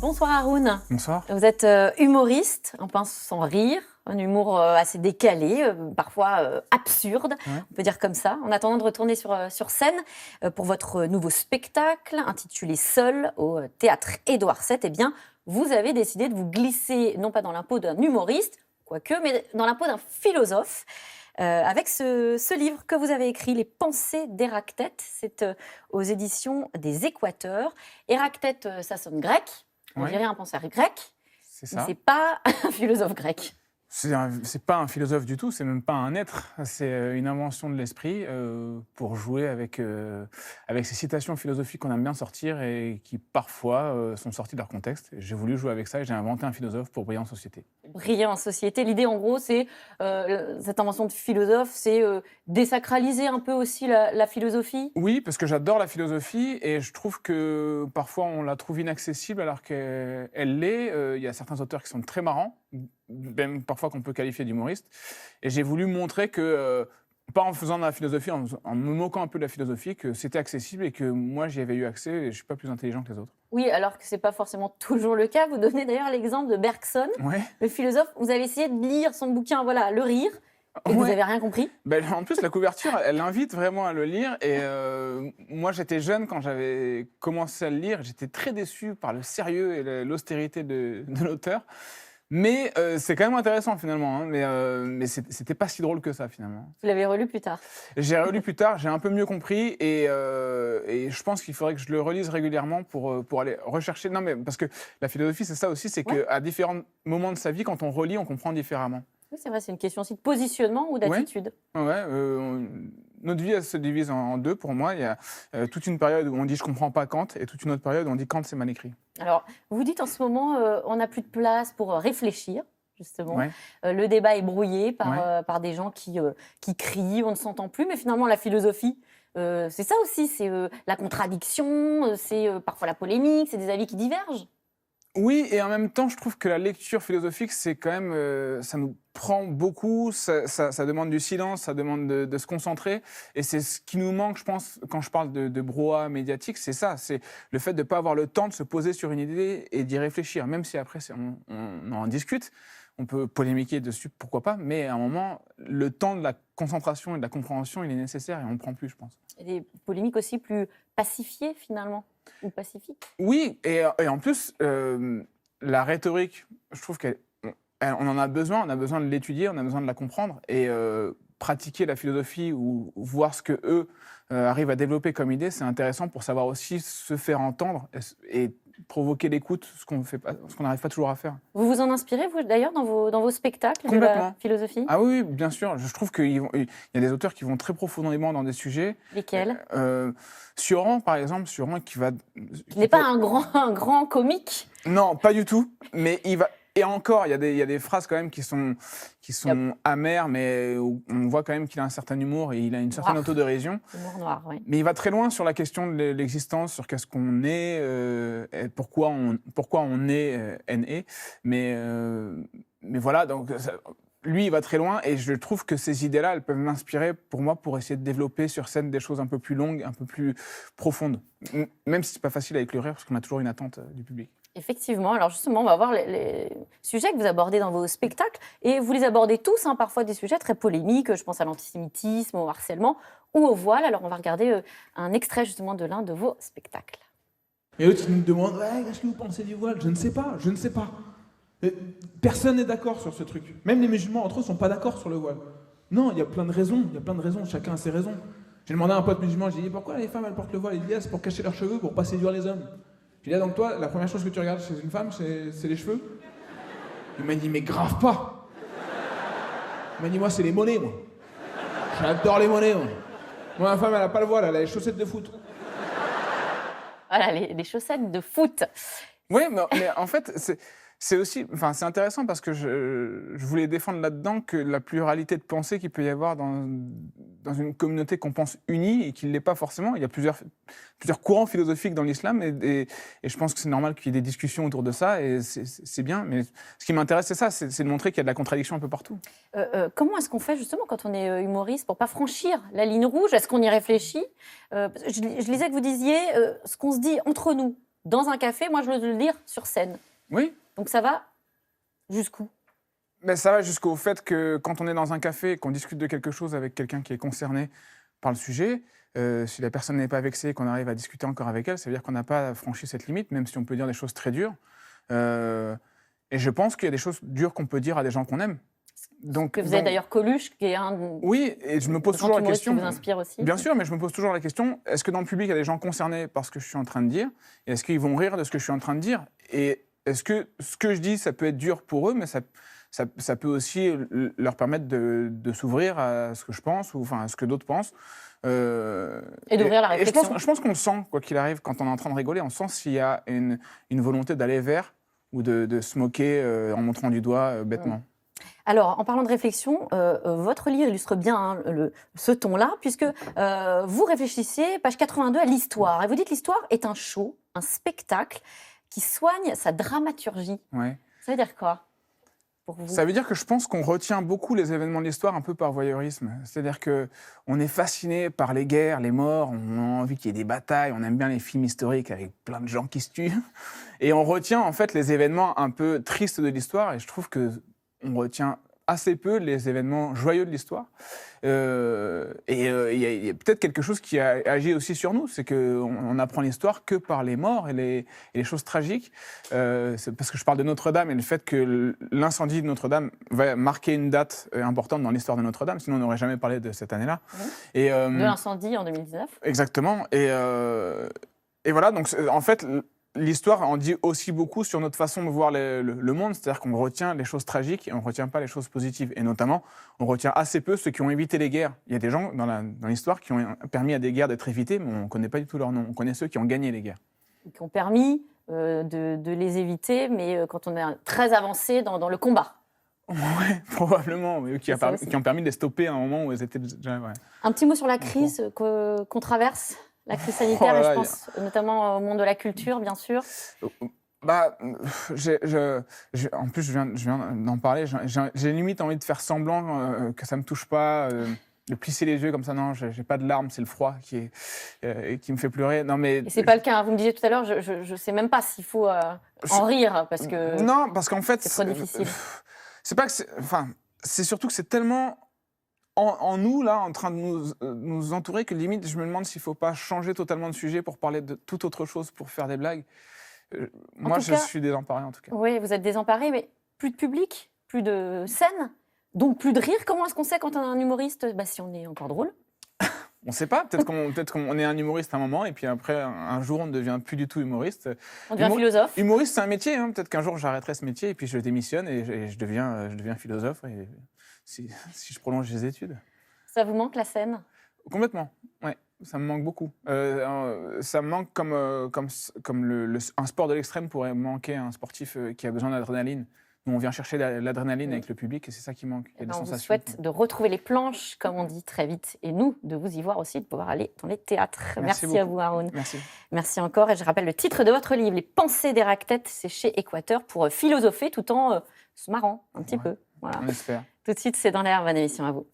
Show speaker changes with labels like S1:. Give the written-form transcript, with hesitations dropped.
S1: Bonsoir Haroun.
S2: Bonsoir.
S1: Vous êtes humoriste, un pince sans rire, un humour assez décalé, parfois absurde,
S2: Ouais.
S1: on peut dire comme ça. En attendant de retourner sur scène pour votre nouveau spectacle intitulé Seul au théâtre Édouard VII, eh bien, vous avez décidé de vous glisser, non pas dans la peau d'un humoriste, quoique, mais dans la peau d'un philosophe. Avec ce livre que vous avez écrit, Les Pensées d'Héractète, c'est aux éditions des Équateurs. Héractète, ça sonne grec, on
S2: Ouais.
S1: dirait un penseur grec,
S2: C'est
S1: mais
S2: ça.
S1: c'est pas un philosophe grec.
S2: C'est pas un philosophe du tout, c'est même pas un être. C'est une invention de l'esprit pour jouer avec ces citations philosophiques qu'on aime bien sortir et qui parfois sont sorties de leur contexte. J'ai voulu jouer avec ça et j'ai inventé un philosophe pour briller en société.
S1: Briller en société. L'idée, en gros, c'est cette invention de philosophe, c'est désacraliser un peu aussi la philosophie.
S2: Oui, parce que j'adore la philosophie et je trouve que parfois on la trouve inaccessible alors qu'elle l'est. Il y a certains auteurs qui sont très marrants, même parfois qu'on peut qualifier d'humoristes. Et j'ai voulu montrer que, pas en faisant de la philosophie, en me moquant un peu de la philosophie, que c'était accessible et que moi j'y avais eu accès et je ne suis pas plus intelligent que les autres.
S1: Oui, alors que ce n'est pas forcément toujours le cas. Vous donnez d'ailleurs l'exemple de Bergson,
S2: Ouais.
S1: le philosophe. Vous avez essayé de lire son bouquin, voilà, Le Rire, et vous
S2: Ouais.
S1: n'avez rien compris.
S2: Ben, en plus, la couverture, elle invite vraiment à le lire. Et moi, j'étais jeune quand j'avais commencé à le lire. J'étais très déçu par le sérieux et l'austérité de l'auteur. Mais c'est quand même intéressant finalement. Hein. Mais c'était pas si drôle que ça finalement.
S1: Vous l'avez relu plus tard.
S2: J'ai relu plus tard, j'ai un peu mieux compris. Et je pense qu'il faudrait que je le relise régulièrement pour aller rechercher. Non, mais parce que la philosophie, c'est ça aussi. C'est
S1: Ouais.
S2: qu'à différents moments de sa vie, quand on relit, on comprend différemment.
S1: Oui, c'est vrai, c'est une question aussi de positionnement ou d'attitude.
S2: Ouais, notre vie elle se divise en deux pour moi. Il y a toute une période où on dit je comprends pas Kant et toute une autre période où on dit Kant c'est mal écrit.
S1: Alors, vous dites en ce moment, on n'a plus de place pour réfléchir, justement.
S2: Ouais.
S1: Le débat est brouillé par,
S2: Ouais.
S1: par des gens qui crient, on ne s'entend plus. Mais finalement, la philosophie, c'est ça aussi, c'est la contradiction, c'est parfois la polémique, c'est des avis qui divergent.
S2: Oui, et en même temps, je trouve que la lecture philosophique, c'est quand même, ça nous prend beaucoup, ça demande du silence, ça demande de se concentrer, et c'est ce qui nous manque, je pense, quand je parle de brouhaha médiatique, c'est ça, c'est le fait de ne pas avoir le temps de se poser sur une idée et d'y réfléchir, même si après on en discute, on peut polémiquer dessus, pourquoi pas, mais à un moment, le temps de la concentration et de la compréhension, il est nécessaire et on ne le prend plus, je pense.
S1: Il y a des polémiques aussi plus pacifiées, finalement, ou pacifiques.
S2: Oui, et en plus, la rhétorique, je trouve on en a besoin, on a besoin de l'étudier, on a besoin de la comprendre, et pratiquer la philosophie ou voir ce qu'eux arrivent à développer comme idée, c'est intéressant pour savoir aussi se faire entendre et provoquer l'écoute, ce qu'on n'arrive pas toujours à faire.
S1: Vous vous en inspirez, vous, d'ailleurs, dans vos spectacles de la
S2: Complètement.
S1: philosophie?
S2: Ah oui, bien sûr, je trouve qu'il y a des auteurs qui vont très profondément dans des sujets.
S1: Lesquels?
S2: Sioran, par exemple, Sioran qui va...
S1: Qui n'est pas un grand comique.
S2: Non, pas du tout. Mais il va. Et encore, il y a des phrases quand même qui sont amères, mais où on voit quand même qu'il a un certain humour et il a une certaine
S1: Noir.
S2: autodérision.
S1: Humour noir, oui.
S2: Mais il va très loin sur la question de l'existence, sur qu'est-ce qu'on est, et pourquoi on est NE. Mais voilà, donc lui, il va très loin et je trouve que ces idées-là, elles peuvent m'inspirer pour moi pour essayer de développer sur scène des choses un peu plus longues, un peu plus profondes. Même si c'est pas facile avec le rire, parce qu'on a toujours une attente du public.
S1: Effectivement. Alors justement, on va voir les sujets que vous abordez dans vos spectacles. Et vous les abordez tous, hein, parfois des sujets très polémiques. Je pense à l'antisémitisme, au harcèlement ou au voile. Alors on va regarder un extrait justement de l'un de vos spectacles.
S3: Et l'autre, il nous demande ouais, qu'est-ce que vous pensez du voile? Je ne sais pas, je ne sais pas. Personne n'est d'accord sur ce truc. Même les musulmans entre eux ne sont pas d'accord sur le voile. Non, il y a plein de raisons, chacun a ses raisons. J'ai demandé à un pote musulman, j'ai dit pourquoi les femmes elles portent le voile? Il dit c'est pour cacher leurs cheveux, pour pas séduire les hommes. J'ai dit donc toi, la première chose que tu regardes chez une femme, c'est les cheveux? Il m'a dit mais grave pas. Il m'a dit moi c'est les mollets, moi. J'adore les mollets, moi. Moi ma femme elle a pas le voile, elle a les chaussettes de foot.
S1: Voilà, les chaussettes de foot.
S2: Oui, mais en fait, c'est aussi, enfin, c'est intéressant parce que je voulais défendre là-dedans que la pluralité de pensée qu'il peut y avoir dans une communauté qu'on pense unie et qui ne l'est pas forcément. Il y a plusieurs courants philosophiques dans l'islam et je pense que c'est normal qu'il y ait des discussions autour de ça et c'est bien. Mais ce qui m'intéresse, c'est ça, c'est de montrer qu'il y a de la contradiction un peu partout.
S1: Comment est-ce qu'on fait justement quand on est humoriste pour pas franchir la ligne rouge? Est-ce qu'on y réfléchit? Je lisais que vous disiez ce qu'on se dit entre nous. dans un café, moi je veux le dire sur scène.
S2: Oui.
S1: Donc ça va jusqu'où?
S2: Mais ça va jusqu'au fait que quand on est dans un café et qu'on discute de quelque chose avec quelqu'un qui est concerné par le sujet, si la personne n'est pas vexée et qu'on arrive à discuter encore avec elle, ça veut dire qu'on n'a pas franchi cette limite, même si on peut dire des choses très dures. Et je pense qu'il y a des choses dures qu'on peut dire à des gens qu'on aime. Donc,
S1: Que vous avez d'ailleurs Coluche, qui est un
S2: oui, et je me pose toujours la
S1: humoriste
S2: question.
S1: qui vous inspire aussi.
S2: Bien sûr, mais je me pose toujours la question, est-ce que dans le public, il y a des gens concernés par ce que je suis en train de dire? Et est-ce qu'ils vont rire de ce que je suis en train de dire? Et est-ce que ce que je dis, ça peut être dur pour eux, mais ça peut aussi leur permettre de s'ouvrir à ce que je pense, ou enfin à ce que d'autres pensent.
S1: Et d'ouvrir la réflexion.
S2: Et je pense qu'on le sent, quoi qu'il arrive, quand on est en train de rigoler, on sent s'il y a une volonté d'aller vers ou de se moquer en montrant du doigt bêtement.
S1: Alors, en parlant de réflexion, votre livre illustre bien ce ton-là, puisque vous réfléchissez, page 82, à l'histoire. Et vous dites que l'histoire est un show, un spectacle qui soigne sa dramaturgie.
S2: Ouais.
S1: Ça veut dire quoi pour vous?
S2: Ça veut dire que je pense qu'on retient beaucoup les événements de l'histoire un peu par voyeurisme. C'est-à-dire qu'on est fasciné par les guerres, les morts, on a envie qu'il y ait des batailles, on aime bien les films historiques avec plein de gens qui se tuent. Et on retient en fait les événements un peu tristes de l'histoire, et je trouve qu'on retient assez peu les événements joyeux de l'histoire. Il y a peut-être quelque chose qui a agi aussi sur nous, c'est qu'on apprend l'histoire que par les morts et les choses tragiques. C'est parce que je parle de Notre-Dame et le fait que l'incendie de Notre-Dame va marquer une date importante dans l'histoire de Notre-Dame, sinon on n'aurait jamais parlé de cette année-là.
S1: Oui. De l'incendie en 2019.
S2: Exactement. Et voilà, donc en fait, l'histoire en dit aussi beaucoup sur notre façon de voir le monde, c'est-à-dire qu'on retient les choses tragiques et on ne retient pas les choses positives. Et notamment, on retient assez peu ceux qui ont évité les guerres. Il y a des gens dans l'histoire qui ont permis à des guerres d'être évitées, mais on ne connaît pas du tout leur nom. On connaît ceux qui ont gagné les guerres.
S1: Qui ont permis de les éviter, mais quand on est très avancé dans le combat.
S2: Oui, probablement, mais qui ont permis de les stopper à un moment où elles étaient déjà... Ouais.
S1: Un petit mot sur la crise qu'on traverse, la crise sanitaire, et je pense notamment au monde de la culture, bien sûr.
S2: Bah, en plus, je viens d'en parler, j'ai limite envie de faire semblant que ça ne me touche pas, de plisser les yeux comme ça. Non, j'ai pas de larmes, c'est le froid qui me fait pleurer. Non, mais
S1: et c'est pas le cas, hein. Vous me disiez tout à l'heure, je ne sais même pas s'il faut en rire, parce que...
S2: Non, parce qu'en fait...
S1: C'est trop difficile.
S2: C'est pas que c'est surtout que c'est tellement... En nous, là, en train de nous entourer, que limite, je me demande s'il ne faut pas changer totalement de sujet pour parler de toute autre chose, pour faire des blagues. Moi, je suis désemparé, en tout cas.
S1: Oui, vous êtes désemparé, mais plus de public, plus de scène, donc plus de rire. Comment est-ce qu'on sait quand on est un humoriste si on est encore drôle?
S2: On ne sait pas, peut-être qu'on est un humoriste à un moment, et puis après, un jour, on ne devient plus du tout humoriste.
S1: On devient philosophe.
S2: Humoriste, c'est un métier. Hein. Peut-être qu'un jour, j'arrêterai ce métier, et puis je démissionne, et je deviens philosophe. Et si je prolonge les études.
S1: Ça vous manque la scène?
S2: Complètement, oui. Ça me manque beaucoup. Ça me manque comme un sport de l'extrême pourrait manquer à un sportif qui a besoin d'adrénaline. Nous, on vient chercher l'adrénaline avec le public et c'est ça qui manque. Il y a des sensations.
S1: On vous souhaite de retrouver les planches, comme on dit, très vite. Et nous, de vous y voir aussi, de pouvoir aller dans les théâtres. Merci à vous, Haroun.
S2: Merci.
S1: Merci encore. Et je rappelle le titre de votre livre, Les Pensées d'Héractète, c'est chez Équateur, pour philosopher tout en se marrant un petit peu. Voilà.
S2: On espère.
S1: Tout de suite, c'est dans l'air. Bonne émission à vous.